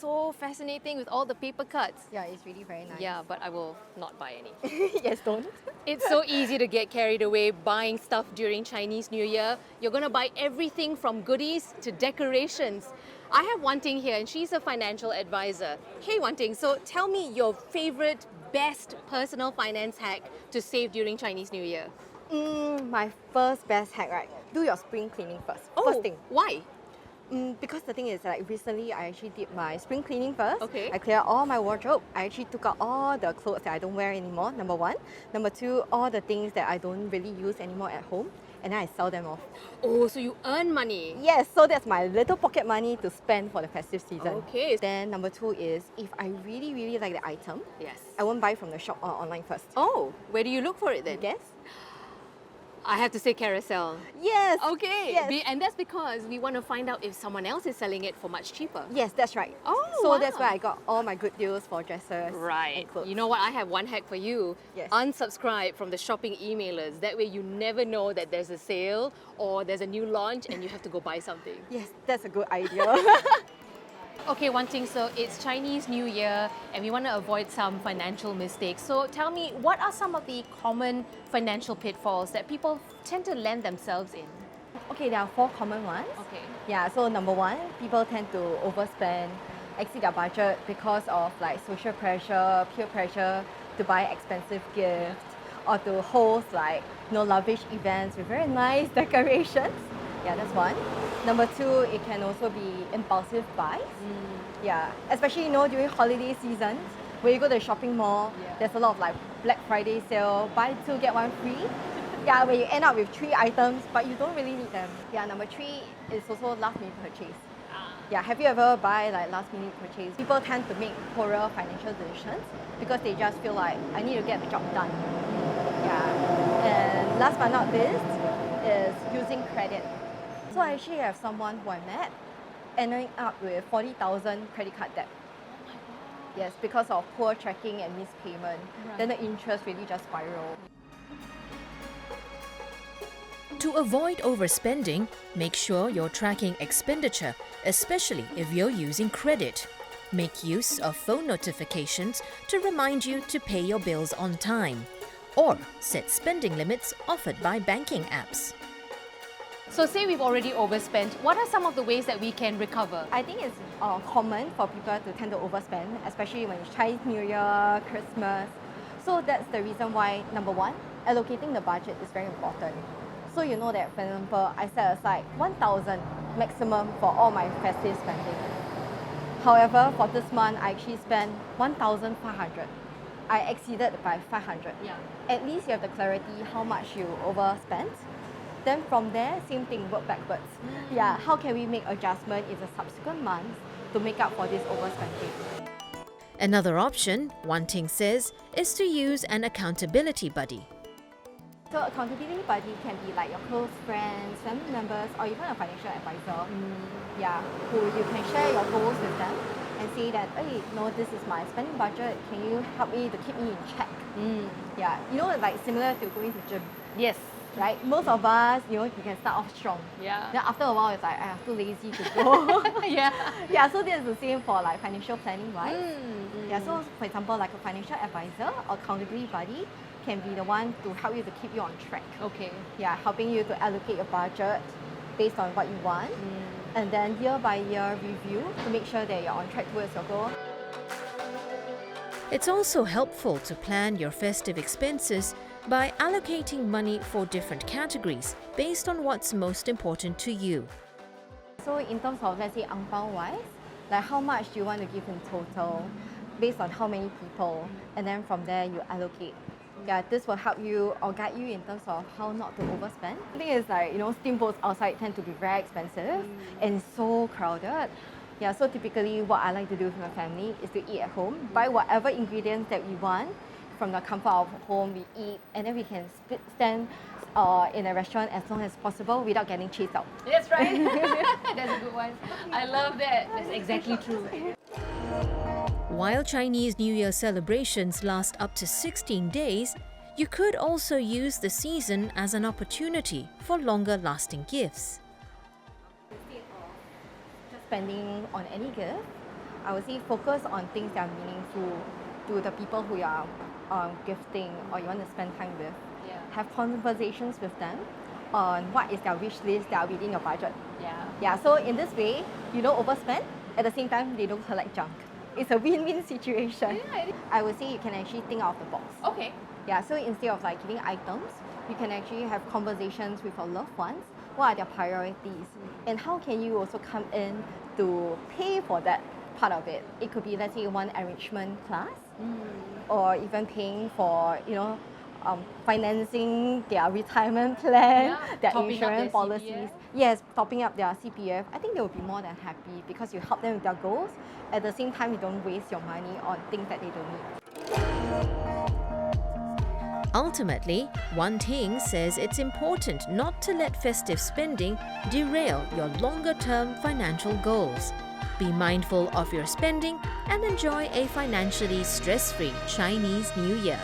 so fascinating with all the paper cuts. Yeah, it's really very nice. Yeah, but I will not buy any. Yes, don't. It's so easy to get carried away buying stuff during Chinese New Year. You're going to buy everything from goodies to decorations. I have Wan Ting here and she's a financial advisor. Hey Wan Ting, so tell me your favorite, best personal finance hack to save during Chinese New Year. My first best hack, right? Do your spring cleaning first. Oh, First thing. why? Because the thing is, like recently I actually did my spring cleaning first. Okay. I cleared all my wardrobe. I actually took out all the clothes that I don't wear anymore, number one. Number two, all the things that I don't really use anymore at home. And then I sell them off. Oh, so you earn money. Yes, so that's my little pocket money to spend for the festive season. Okay. Then number two is, if I really, really like the item, Yes. I won't buy from the shop or online first. Oh, where do you look for it then? Guess? I have to say carousel. Yes. Okay. Yes. And that's because we want to find out if someone else is selling it for much cheaper. Yes, that's right. Oh, so that's wow. where I got all my good deals for dresses Right. and clothes. You know what? I have one hack for you. Yes. Unsubscribe from the shopping emailers. That way you never know that there's a sale or there's a new launch and you have to go buy something. Yes, that's a good idea. Okay, Wan Ting, so it's Chinese New Year and we want to avoid some financial mistakes. So tell me, what are some of the common financial pitfalls that people tend to land themselves in? Okay, there are 4 common ones. Okay. Yeah, so number one, people tend to overspend, exceed their budget because of like social pressure, peer pressure to buy expensive gifts or to host like lavish events with very nice decorations. Yeah, that's one. Number two, it can also be impulsive buys. Yeah, especially during holiday seasons, when you go to the shopping mall, there's a lot of like Black Friday sale, buy 2 get 1 free. Yeah, where you end up with 3 items, but you don't really need them. Yeah, number 3 is also last minute purchase. Yeah, have you ever buy like last minute purchase? People tend to make poorer financial decisions because they just feel like I need to get the job done. Yeah, and last but not least is using credit. So I actually have someone who I met ending up with 40,000 credit card debt. Yes, because of poor tracking and missed payment. Then the interest really just spiraled. To avoid overspending, make sure you're tracking expenditure, especially if you're using credit. Make use of phone notifications to remind you to pay your bills on time. Or set spending limits offered by banking apps. So say we've already overspent, what are some of the ways that we can recover? I think it's common for people to tend to overspend, especially when it's Chinese New Year, Christmas. So that's the reason why, number one, allocating the budget is very important. So you know that, for example, I set aside 1,000 maximum for all my festive spending. However, for this month, I actually spent 1,500. I exceeded by 500. Yeah. At least you have the clarity how much you overspent. Then from there, same thing, work backwards. Yeah, how can we make adjustment in the subsequent months to make up for this overspending? Another option, Wan Ting says, is to use an accountability buddy. So accountability buddy can be like your close friends, family members, or even a financial advisor. Yeah, who you can share your goals with them and say that, hey, this is my spending budget. Can you help me to keep me in check? Yeah, like similar to going to gym. Yes. Right? Most of us, you can start off strong. Yeah. Then after a while, it's like, I'm too lazy to go. Yeah. Yeah, so this is the same for like financial planning, right? Yeah, so for example, like a financial advisor or accountability buddy can be the one to help you to keep you on track. Okay. Yeah, helping you to allocate your budget based on what you want. And then year by year review to make sure that you're on track towards your goal. It's also helpful to plan your festive expenses by allocating money for different categories based on what's most important to you. So in terms of, let's say, ang pao wise, like how much do you want to give in total based on how many people, and then from there you allocate. Yeah, this will help you or guide you in terms of how not to overspend. The thing is like, steamboats outside tend to be very expensive and so crowded. Yeah, so typically what I like to do with my family is to eat at home, buy whatever ingredients that we want from the comfort of home, we eat, and then we can stand in a restaurant as long as possible without getting chased out. That's right. That's a good one. I love that. That's exactly true. While Chinese New Year celebrations last up to 16 days, you could also use the season as an opportunity for longer-lasting gifts. Instead of just spending on any gift, I would say focus on things that are meaningful to the people who you are gifting or you want to spend time with. Yeah. Have conversations with them on what is their wish list that are within your budget. Yeah. Yeah, so in this way, you don't overspend, at the same time, they don't collect junk. It's a win-win situation. Yeah, it is. I would say you can actually think out of the box. Okay. Yeah, so instead of like giving items, you can actually have conversations with your loved ones. What are their priorities? And how can you also come in to pay for that part of it? It could be, let's say, one enrichment class, or even paying for, financing their retirement plan, Yeah, their topping up insurance their policies. CPF. Yes, topping up their CPF. I think they will be more than happy because you help them with their goals. At the same time, you don't waste your money on things that they don't need. Ultimately, Wan Ting says it's important not to let festive spending derail your longer-term financial goals. Be mindful of your spending and enjoy a financially stress-free Chinese New Year.